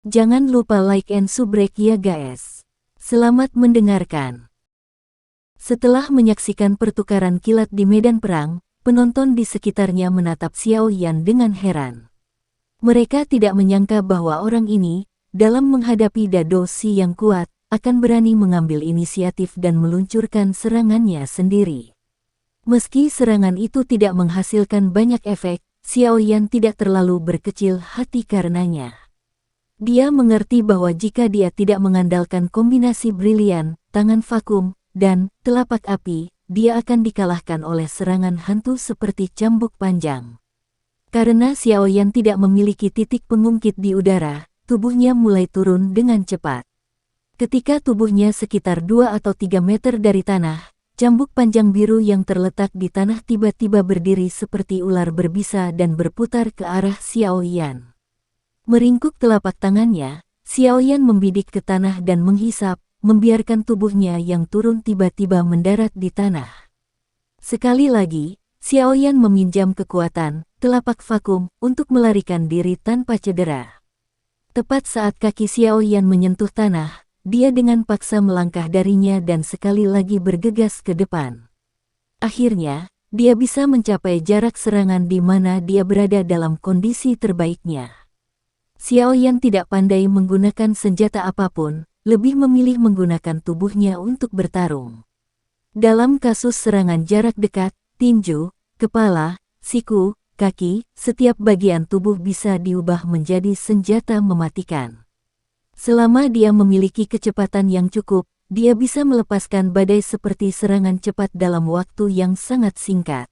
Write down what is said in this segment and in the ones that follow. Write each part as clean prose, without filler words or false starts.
Jangan lupa like and subscribe ya guys. Selamat mendengarkan. Setelah menyaksikan pertukaran kilat di medan perang, penonton di sekitarnya menatap Xiao Yan dengan heran. Mereka tidak menyangka bahwa orang ini, dalam menghadapi Dado Shi yang kuat, akan berani mengambil inisiatif dan meluncurkan serangannya sendiri. Meski serangan itu tidak menghasilkan banyak efek, Xiao Yan tidak terlalu berkecil hati karenanya. Dia mengerti bahwa jika dia tidak mengandalkan kombinasi brilian, tangan vakum, dan telapak api, dia akan dikalahkan oleh serangan hantu seperti cambuk panjang. Karena Xiao Yan tidak memiliki titik pengungkit di udara, tubuhnya mulai turun dengan cepat. Ketika tubuhnya sekitar 2 atau 3 meter dari tanah, cambuk panjang biru yang terletak di tanah tiba-tiba berdiri seperti ular berbisa dan berputar ke arah Xiao Yan. Meringkuk telapak tangannya, Xiao Yan membidik ke tanah dan menghisap, membiarkan tubuhnya yang turun tiba-tiba mendarat di tanah. Sekali lagi, Xiao Yan meminjam kekuatan, telapak vakum, untuk melarikan diri tanpa cedera. Tepat saat kaki Xiao Yan menyentuh tanah, dia dengan paksa melangkah darinya dan sekali lagi bergegas ke depan. Akhirnya, dia bisa mencapai jarak serangan di mana dia berada dalam kondisi terbaiknya. Xiao Yan tidak pandai menggunakan senjata apapun, lebih memilih menggunakan tubuhnya untuk bertarung. Dalam kasus serangan jarak dekat, tinju, kepala, siku, kaki, setiap bagian tubuh bisa diubah menjadi senjata mematikan. Selama dia memiliki kecepatan yang cukup, dia bisa melepaskan badai seperti serangan cepat dalam waktu yang sangat singkat.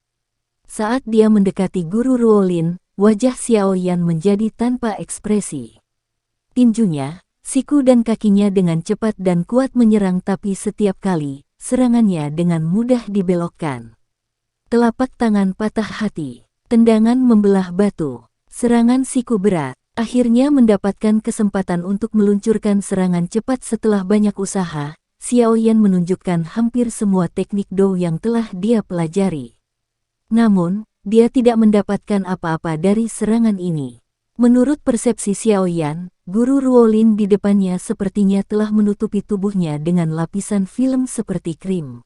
Saat dia mendekati Guru Ruolin, wajah Xiao Yan menjadi tanpa ekspresi. Tinjunya, siku dan kakinya dengan cepat dan kuat menyerang tapi setiap kali, serangannya dengan mudah dibelokkan. Telapak tangan patah hati, tendangan membelah batu, serangan siku berat, akhirnya mendapatkan kesempatan untuk meluncurkan serangan cepat setelah banyak usaha. Xiao Yan menunjukkan hampir semua teknik Do yang telah dia pelajari. Namun, dia tidak mendapatkan apa-apa dari serangan ini. Menurut persepsi Xiao Yan, Guru Ruolin di depannya sepertinya telah menutupi tubuhnya dengan lapisan film seperti krim.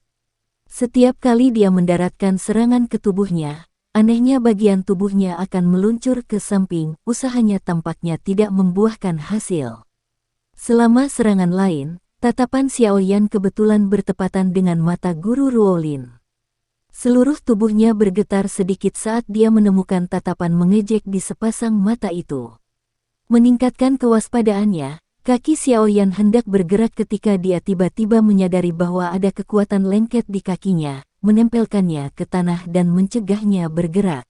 Setiap kali dia mendaratkan serangan ke tubuhnya, anehnya bagian tubuhnya akan meluncur ke samping, usahanya tampaknya tidak membuahkan hasil. Selama serangan lain, tatapan Xiao Yan kebetulan bertepatan dengan mata Guru Ruolin. Seluruh tubuhnya bergetar sedikit saat dia menemukan tatapan mengejek di sepasang mata itu. Meningkatkan kewaspadaannya, kaki Xiao Yan hendak bergerak ketika dia tiba-tiba menyadari bahwa ada kekuatan lengket di kakinya, menempelkannya ke tanah dan mencegahnya bergerak.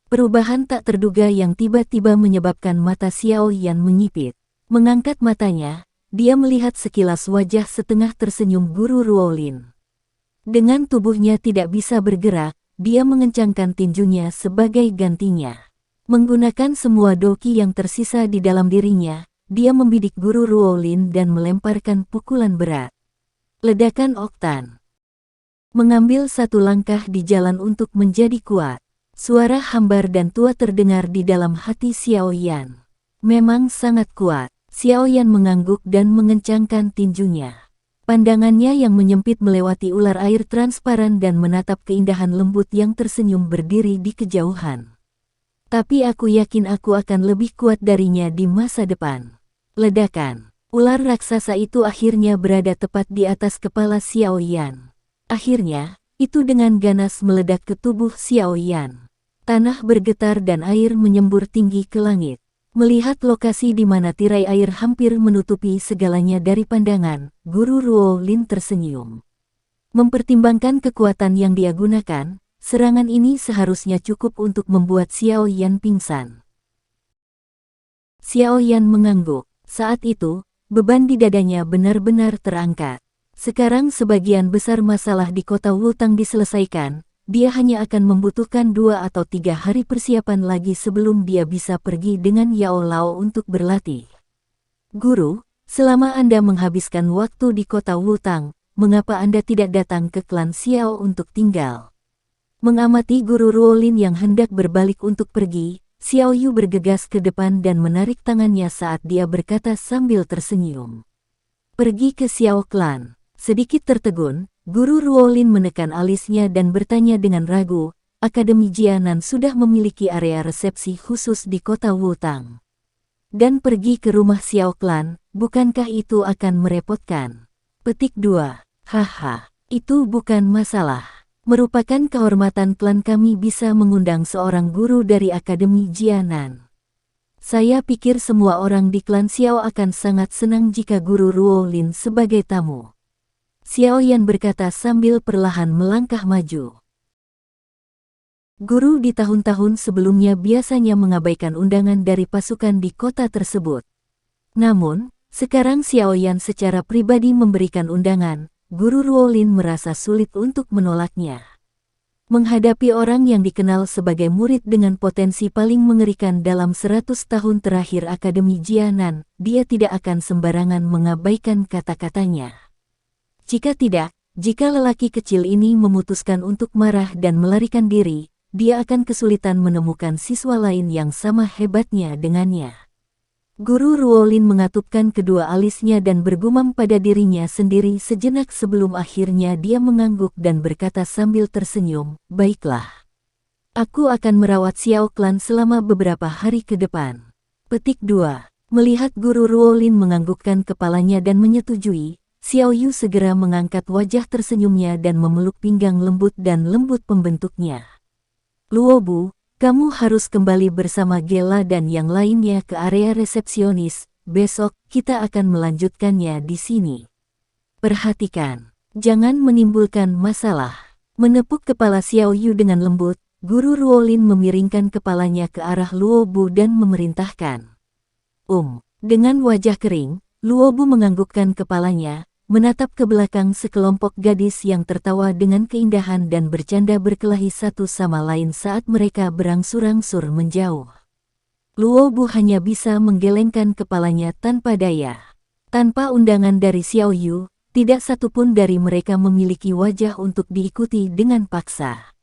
Perubahan tak terduga yang tiba-tiba menyebabkan mata Xiao Yan menyipit. Mengangkat matanya, dia melihat sekilas wajah setengah tersenyum Guru Ruolin. Dengan tubuhnya tidak bisa bergerak, dia mengencangkan tinjunya sebagai gantinya. Menggunakan semua doki yang tersisa di dalam dirinya, dia membidik Guru Ruolin dan melemparkan pukulan berat. Ledakan oktan. Mengambil satu langkah di jalan untuk menjadi kuat. Suara hambar dan tua terdengar di dalam hati Xiao Yan. Memang sangat kuat. Xiao Yan mengangguk dan mengencangkan tinjunya. Pandangannya yang menyempit melewati ular air transparan dan menatap keindahan lembut yang tersenyum berdiri di kejauhan. Tapi aku yakin aku akan lebih kuat darinya di masa depan. Ledakan. Ular raksasa itu akhirnya berada tepat di atas kepala Xiao Yan. Akhirnya, itu dengan ganas meledak ke tubuh Xiao Yan. Tanah bergetar dan air menyembur tinggi ke langit. Melihat lokasi di mana tirai air hampir menutupi segalanya dari pandangan, Guru Ruolin tersenyum. Mempertimbangkan kekuatan yang dia gunakan, serangan ini seharusnya cukup untuk membuat Xiao Yan pingsan. Xiao Yan mengangguk. Saat itu, beban di dadanya benar-benar terangkat. Sekarang sebagian besar masalah di kota Wutang diselesaikan. Dia hanya akan membutuhkan 2 atau 3 hari persiapan lagi sebelum dia bisa pergi dengan Yao Lao untuk berlatih. Guru, selama Anda menghabiskan waktu di kota Wutang, mengapa Anda tidak datang ke klan Xiao untuk tinggal? Mengamati Guru Ruolin yang hendak berbalik untuk pergi, Xiao Yu bergegas ke depan dan menarik tangannya saat dia berkata sambil tersenyum. Pergi ke Xiao Clan. Sedikit tertegun, Guru Ruolin menekan alisnya dan bertanya dengan ragu, Akademi Jianan sudah memiliki area resepsi khusus di kota Wutang. Dan pergi ke rumah Xiao Clan, bukankah itu akan merepotkan? Petik 2. Haha, itu bukan masalah. Merupakan kehormatan klan kami bisa mengundang seorang guru dari Akademi Jianan. Saya pikir semua orang di klan Xiao akan sangat senang jika Guru Ruolin sebagai tamu. Xiao Yan berkata sambil perlahan melangkah maju. Guru di tahun-tahun sebelumnya biasanya mengabaikan undangan dari pasukan di kota tersebut. Namun, sekarang Xiao Yan secara pribadi memberikan undangan. Guru Ruolin merasa sulit untuk menolaknya. Menghadapi orang yang dikenal sebagai murid dengan potensi paling mengerikan dalam 100 tahun terakhir Akademi Jianan, dia tidak akan sembarangan mengabaikan kata-katanya. Jika tidak, jika lelaki kecil ini memutuskan untuk marah dan melarikan diri, dia akan kesulitan menemukan siswa lain yang sama hebatnya dengannya. Guru Ruolin mengatupkan kedua alisnya dan bergumam pada dirinya sendiri sejenak sebelum akhirnya dia mengangguk dan berkata sambil tersenyum, baiklah. Aku akan merawat Xiao Clan selama beberapa hari ke depan. Petik 2. Melihat Guru Ruolin menganggukkan kepalanya dan menyetujui, Xiao Yu segera mengangkat wajah tersenyumnya dan memeluk pinggang lembut dan lembut pembentuknya. Luobu, kamu harus kembali bersama Gela dan yang lainnya ke area resepsionis. Besok, kita akan melanjutkannya di sini. Perhatikan, jangan menimbulkan masalah. Menepuk kepala Xiao Yu dengan lembut, Guru Ruolin memiringkan kepalanya ke arah Luobu dan memerintahkan. Dengan wajah kering, Luobu menganggukkan kepalanya, menatap ke belakang sekelompok gadis yang tertawa dengan keindahan dan bercanda berkelahi satu sama lain saat mereka berangsur-angsur menjauh. Luobu hanya bisa menggelengkan kepalanya tanpa daya. Tanpa undangan dari Xiao Yu, tidak satupun dari mereka memiliki wajah untuk diikuti dengan paksa.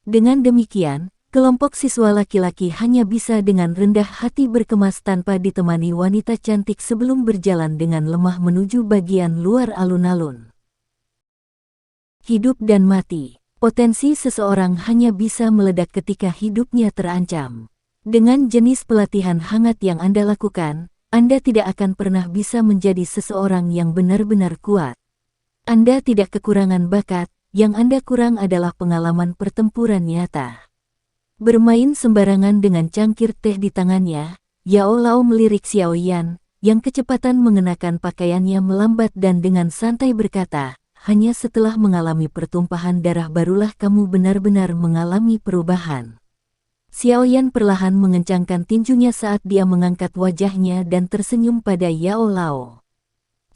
Dengan demikian, kelompok siswa laki-laki hanya bisa dengan rendah hati berkemas tanpa ditemani wanita cantik sebelum berjalan dengan lemah menuju bagian luar alun-alun. Hidup dan mati. Potensi seseorang hanya bisa meledak ketika hidupnya terancam. Dengan jenis pelatihan hangat yang Anda lakukan, Anda tidak akan pernah bisa menjadi seseorang yang benar-benar kuat. Anda tidak kekurangan bakat, yang Anda kurang adalah pengalaman pertempuran nyata. Bermain sembarangan dengan cangkir teh di tangannya, Yao Lao melirik Xiao Yan, yang kecepatan mengenakan pakaiannya melambat dan dengan santai berkata, hanya setelah mengalami pertumpahan darah barulah kamu benar-benar mengalami perubahan. Xiao Yan perlahan mengencangkan tinjunya saat dia mengangkat wajahnya dan tersenyum pada Yao Lao.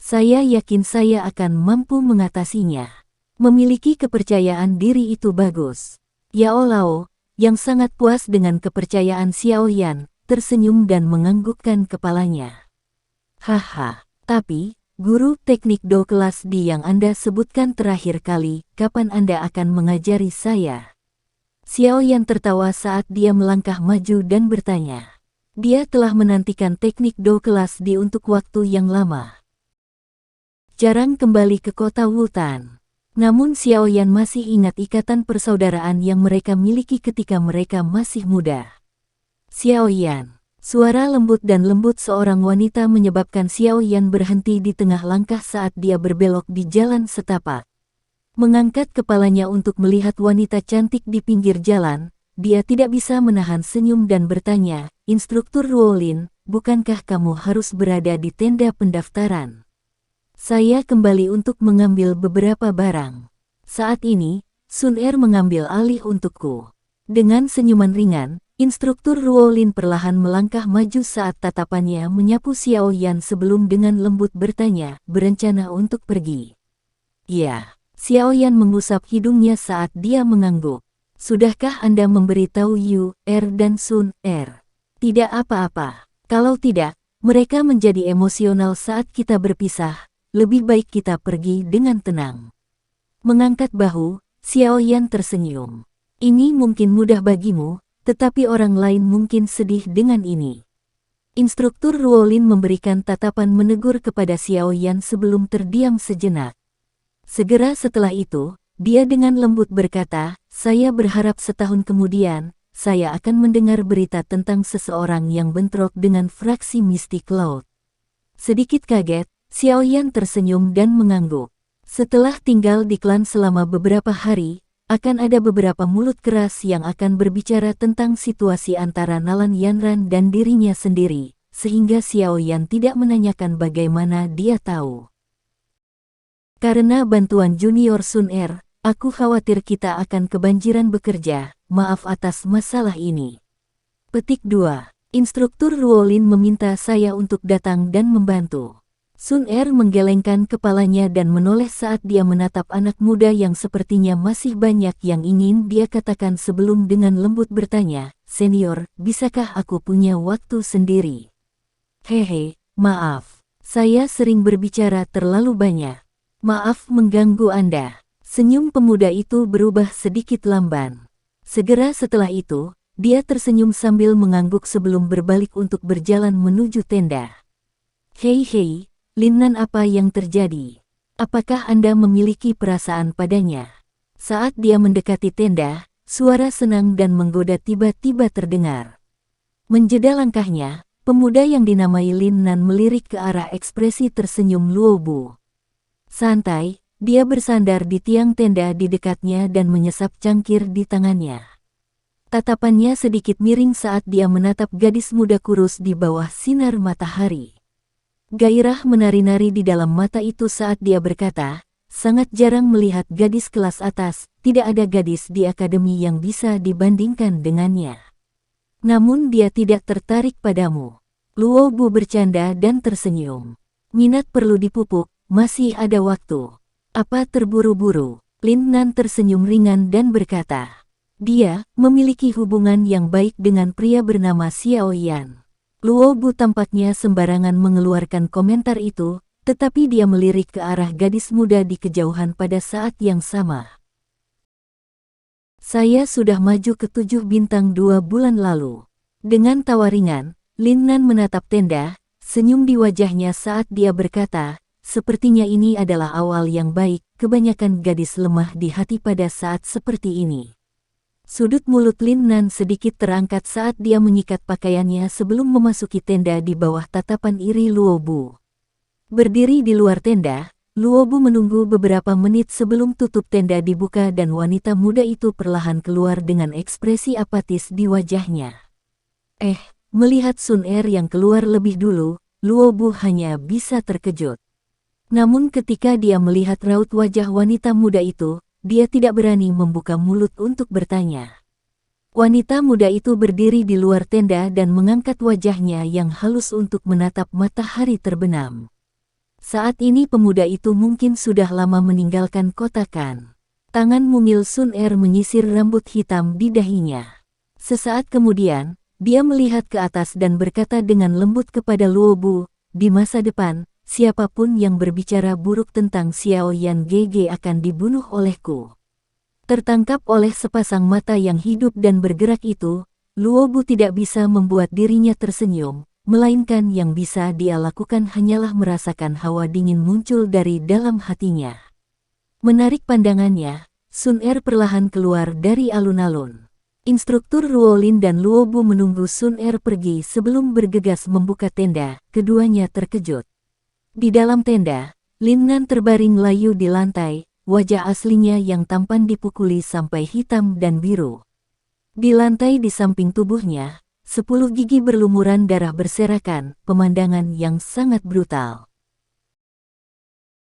Saya yakin saya akan mampu mengatasinya. Memiliki kepercayaan diri itu bagus. Yao Lao, yang sangat puas dengan kepercayaan Xiao Yan, tersenyum dan menganggukkan kepalanya. Haha, tapi, guru teknik do kelas D yang Anda sebutkan terakhir kali, kapan Anda akan mengajari saya? Xiao Yan tertawa saat dia melangkah maju dan bertanya. Dia telah menantikan teknik do kelas D untuk waktu yang lama. Jarang kembali ke kota Wutan. Namun Xiao Yan masih ingat ikatan persaudaraan yang mereka miliki ketika mereka masih muda. Xiao Yan. Suara lembut dan lembut seorang wanita menyebabkan Xiao Yan berhenti di tengah langkah saat dia berbelok di jalan setapak. Mengangkat kepalanya untuk melihat wanita cantik di pinggir jalan, dia tidak bisa menahan senyum dan bertanya, Instruktur Ruolin, bukankah kamu harus berada di tenda pendaftaran? Saya kembali untuk mengambil beberapa barang. Saat ini, Sun Er mengambil alih untukku. Dengan senyuman ringan, Instruktur Ruolin perlahan melangkah maju saat tatapannya menyapu Xiao Yan sebelum dengan lembut bertanya, berencana untuk pergi. Ya, Xiao Yan mengusap hidungnya saat dia mengangguk. Sudahkah Anda memberitahu Yu, Er dan Sun Er? Tidak apa-apa. Kalau tidak, mereka menjadi emosional saat kita berpisah. Lebih baik kita pergi dengan tenang. Mengangkat bahu, Xiao Yan tersenyum. Ini mungkin mudah bagimu, tetapi orang lain mungkin sedih dengan ini. Instruktur Ruolin memberikan tatapan menegur kepada Xiao Yan sebelum terdiam sejenak. Segera setelah itu, dia dengan lembut berkata, "Saya berharap setahun kemudian, saya akan mendengar berita tentang seseorang yang bentrok dengan fraksi Mystic Cloud." Sedikit kaget, Xiao Yan tersenyum dan mengangguk. Setelah tinggal di klan selama beberapa hari, akan ada beberapa mulut keras yang akan berbicara tentang situasi antara Nalan Yanran dan dirinya sendiri, sehingga Xiao Yan tidak menanyakan bagaimana dia tahu. Karena bantuan Junior Sun Er, aku khawatir kita akan kebanjiran bekerja, maaf atas masalah ini. Petik 2. Instruktur Ruolin meminta saya untuk datang dan membantu. Sun Er menggelengkan kepalanya dan menoleh saat dia menatap anak muda yang sepertinya masih banyak yang ingin dia katakan sebelum dengan lembut bertanya, "Senior, bisakah aku punya waktu sendiri?" "Hehe, maaf. Saya sering berbicara terlalu banyak. Maaf mengganggu Anda." Senyum pemuda itu berubah sedikit lamban. Segera setelah itu, dia tersenyum sambil mengangguk sebelum berbalik untuk berjalan menuju tenda. "Hei, Lin Nan, apa yang terjadi? Apakah Anda memiliki perasaan padanya?" Saat dia mendekati tenda, suara senang dan menggoda tiba-tiba terdengar. Menjeda langkahnya, pemuda yang dinamai Lin Nan melirik ke arah ekspresi tersenyum Luo Bu. Santai, dia bersandar di tiang tenda di dekatnya dan menyesap cangkir di tangannya. Tatapannya sedikit miring saat dia menatap gadis muda kurus di bawah sinar matahari. Gairah menari-nari di dalam mata itu saat dia berkata, "Sangat jarang melihat gadis kelas atas, tidak ada gadis di akademi yang bisa dibandingkan dengannya. Namun dia tidak tertarik padamu." Luo Bu bercanda dan tersenyum. "Minat perlu dipupuk, masih ada waktu. Apa terburu-buru?" Lin Nan tersenyum ringan dan berkata, "Dia memiliki hubungan yang baik dengan pria bernama Xiao Yan." Luo Bu tampaknya sembarangan mengeluarkan komentar itu, tetapi dia melirik ke arah gadis muda di kejauhan pada saat yang sama. "Saya sudah maju ke 7 bintang 2 bulan lalu." Dengan tawa ringan, Lin Nan menatap tenda, senyum di wajahnya saat dia berkata, "Sepertinya ini adalah awal yang baik, kebanyakan gadis lemah di hati pada saat seperti ini." Sudut mulut Lin Nan sedikit terangkat saat dia menyikat pakaiannya sebelum memasuki tenda di bawah tatapan iri Luo Bu. Berdiri di luar tenda, Luo Bu menunggu beberapa menit sebelum tutup tenda dibuka dan wanita muda itu perlahan keluar dengan ekspresi apatis di wajahnya. Melihat Sun Er yang keluar lebih dulu, Luo Bu hanya bisa terkejut. Namun ketika dia melihat raut wajah wanita muda itu, dia tidak berani membuka mulut untuk bertanya. Wanita muda itu berdiri di luar tenda dan mengangkat wajahnya yang halus untuk menatap matahari terbenam. Saat ini pemuda itu mungkin sudah lama meninggalkan kota Kan. Tangan mungil Sun Er menyisir rambut hitam di dahinya. Sesaat kemudian, dia melihat ke atas dan berkata dengan lembut kepada Luo Bu, "Di masa depan, siapapun yang berbicara buruk tentang Xiao Yan GG akan dibunuh olehku." Tertangkap oleh sepasang mata yang hidup dan bergerak itu, Luo Bu tidak bisa membuat dirinya tersenyum, melainkan yang bisa dia lakukan hanyalah merasakan hawa dingin muncul dari dalam hatinya. Menarik pandangannya, Sun Er perlahan keluar dari alun-alun. Instruktur Ruolin dan Luo Bu menunggu Sun Er pergi sebelum bergegas membuka tenda, keduanya terkejut. Di dalam tenda, Lin Nan terbaring layu di lantai, wajah aslinya yang tampan dipukuli sampai hitam dan biru. Di lantai di samping tubuhnya, 10 gigi berlumuran darah berserakan, pemandangan yang sangat brutal.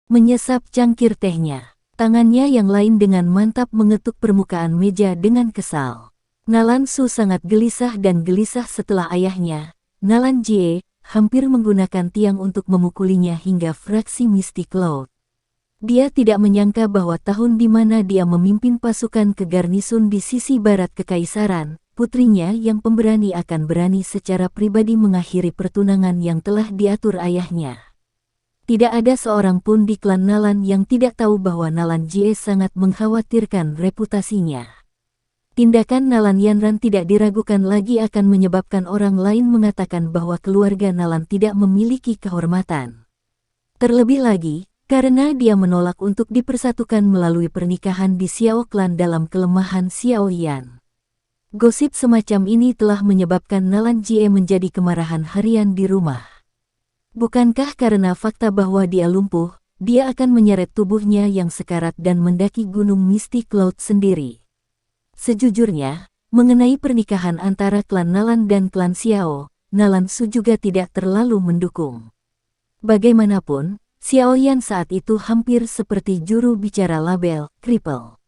Menyesap cangkir tehnya, tangannya yang lain dengan mantap mengetuk permukaan meja dengan kesal. Nalan Su sangat gelisah dan gelisah setelah ayahnya, Nalan Jie, hampir menggunakan tiang untuk memukulinya hingga fraksi Mystic Cloud. Dia tidak menyangka bahwa tahun di mana dia memimpin pasukan ke garnisun di sisi barat kekaisaran, putrinya yang pemberani akan berani secara pribadi mengakhiri pertunangan yang telah diatur ayahnya. Tidak ada seorang pun di klan Nalan yang tidak tahu bahwa Nalan Jie sangat mengkhawatirkan reputasinya. Tindakan Nalan Yanran tidak diragukan lagi akan menyebabkan orang lain mengatakan bahwa keluarga Nalan tidak memiliki kehormatan. Terlebih lagi, karena dia menolak untuk dipersatukan melalui pernikahan di Xiao Clan dalam kelemahan Xiao Yan. Gosip semacam ini telah menyebabkan Nalan Jie menjadi kemarahan harian di rumah. Bukankah karena fakta bahwa dia lumpuh, dia akan menyeret tubuhnya yang sekarat dan mendaki gunung Misty Cloud sendiri? Sejujurnya, mengenai pernikahan antara klan Nalan dan klan Xiao, Nalan Su juga tidak terlalu mendukung. Bagaimanapun, Xiao Yan saat itu hampir seperti juru bicara label, Cripple.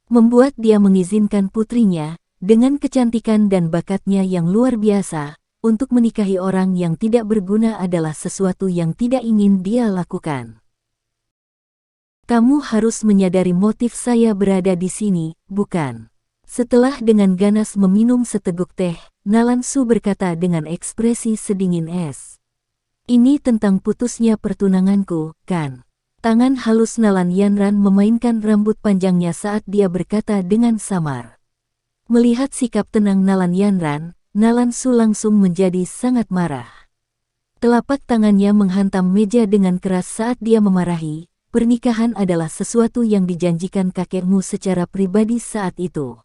Membuat dia mengizinkan putrinya, dengan kecantikan dan bakatnya yang luar biasa, untuk menikahi orang yang tidak berguna adalah sesuatu yang tidak ingin dia lakukan. Kamu harus menyadari motif saya berada di sini, bukan? Setelah dengan ganas meminum seteguk teh, Nalan Su berkata dengan ekspresi sedingin es. Ini tentang putusnya pertunanganku, kan? Tangan halus Nalan Yanran memainkan rambut panjangnya saat dia berkata dengan samar. Melihat sikap tenang Nalan Yanran, Nalan Su langsung menjadi sangat marah. Telapak tangannya menghantam meja dengan keras saat dia memarahi, pernikahan adalah sesuatu yang dijanjikan kakekmu secara pribadi saat itu.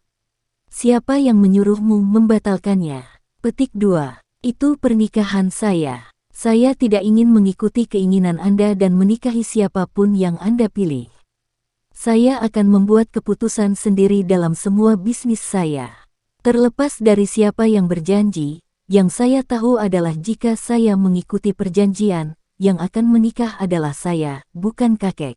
Siapa yang menyuruhmu membatalkannya? Petik 2. Itu pernikahan saya. Saya tidak ingin mengikuti keinginan Anda dan menikahi siapapun yang Anda pilih. Saya akan membuat keputusan sendiri dalam semua bisnis saya. Terlepas dari siapa yang berjanji, yang saya tahu adalah jika saya mengikuti perjanjian, yang akan menikah adalah saya, bukan kakek.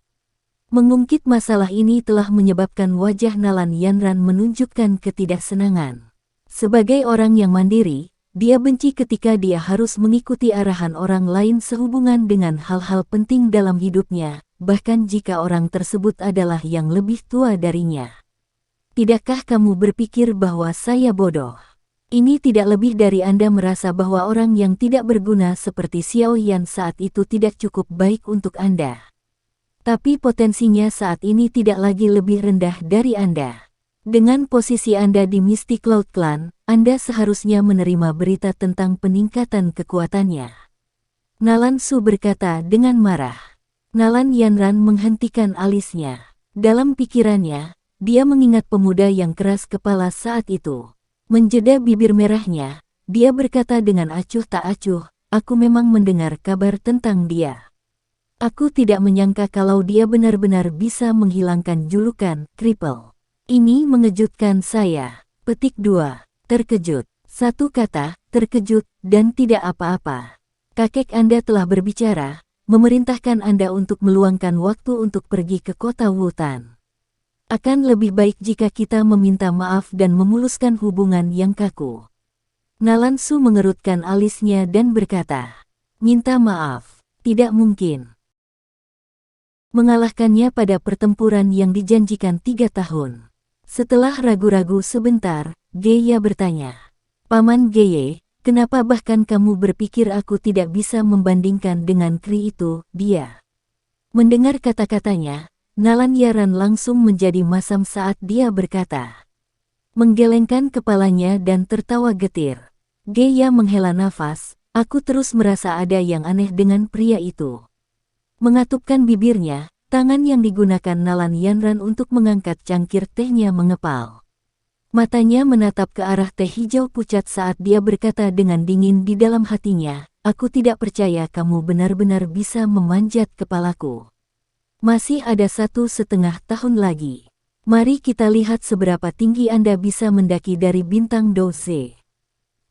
Mengungkit masalah ini telah menyebabkan wajah Nalan Yanran menunjukkan ketidaksenangan. Sebagai orang yang mandiri, dia benci ketika dia harus mengikuti arahan orang lain sehubungan dengan hal-hal penting dalam hidupnya, bahkan jika orang tersebut adalah yang lebih tua darinya. Tidakkah kamu berpikir bahwa saya bodoh? Ini tidak lebih dari Anda merasa bahwa orang yang tidak berguna seperti Xiao Yan saat itu tidak cukup baik untuk Anda. Tapi potensinya saat ini tidak lagi lebih rendah dari Anda. Dengan posisi Anda di Misty Cloud Clan, Anda seharusnya menerima berita tentang peningkatan kekuatannya. Nalan Su berkata dengan marah. Nalan Yanran menghentikan alisnya. Dalam pikirannya, dia mengingat pemuda yang keras kepala saat itu. Menjeda bibir merahnya, dia berkata dengan acuh tak acuh, aku memang mendengar kabar tentang dia. Aku tidak menyangka kalau dia benar-benar bisa menghilangkan julukan Cripple. Ini mengejutkan saya. Petik 2. Terkejut. Satu kata, terkejut, dan tidak apa-apa. Kakek Anda telah berbicara, memerintahkan Anda untuk meluangkan waktu untuk pergi ke kota Wutan. Akan lebih baik jika kita meminta maaf dan memuluskan hubungan yang kaku. Nalan Su mengerutkan alisnya dan berkata, minta maaf, tidak mungkin. Mengalahkannya pada pertempuran yang dijanjikan 3 tahun. Setelah ragu-ragu sebentar, Geya bertanya, Paman Geye, kenapa bahkan kamu berpikir aku tidak bisa membandingkan dengan Kri itu, dia? Mendengar kata-katanya, Nalan Yaran langsung menjadi masam saat dia berkata. Menggelengkan kepalanya dan tertawa getir. Geya menghela nafas, aku terus merasa ada yang aneh dengan pria itu. Mengatupkan bibirnya, tangan yang digunakan Nalan Yanran untuk mengangkat cangkir tehnya mengepal. Matanya menatap ke arah teh hijau pucat saat dia berkata dengan dingin di dalam hatinya, aku tidak percaya kamu benar-benar bisa memanjat kepalaku. Masih ada 1,5 tahun lagi. Mari kita lihat seberapa tinggi Anda bisa mendaki dari bintang Doze.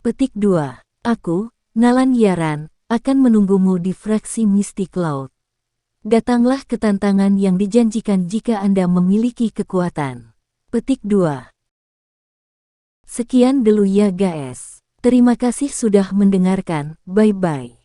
Petik 2. Aku, Nalan Yaran, akan menunggumu di fraksi Misty Cloud. Datanglah ke tantangan yang dijanjikan jika Anda memiliki kekuatan. Petik 2. Sekian dulu ya guys. Terima kasih sudah mendengarkan, bye-bye.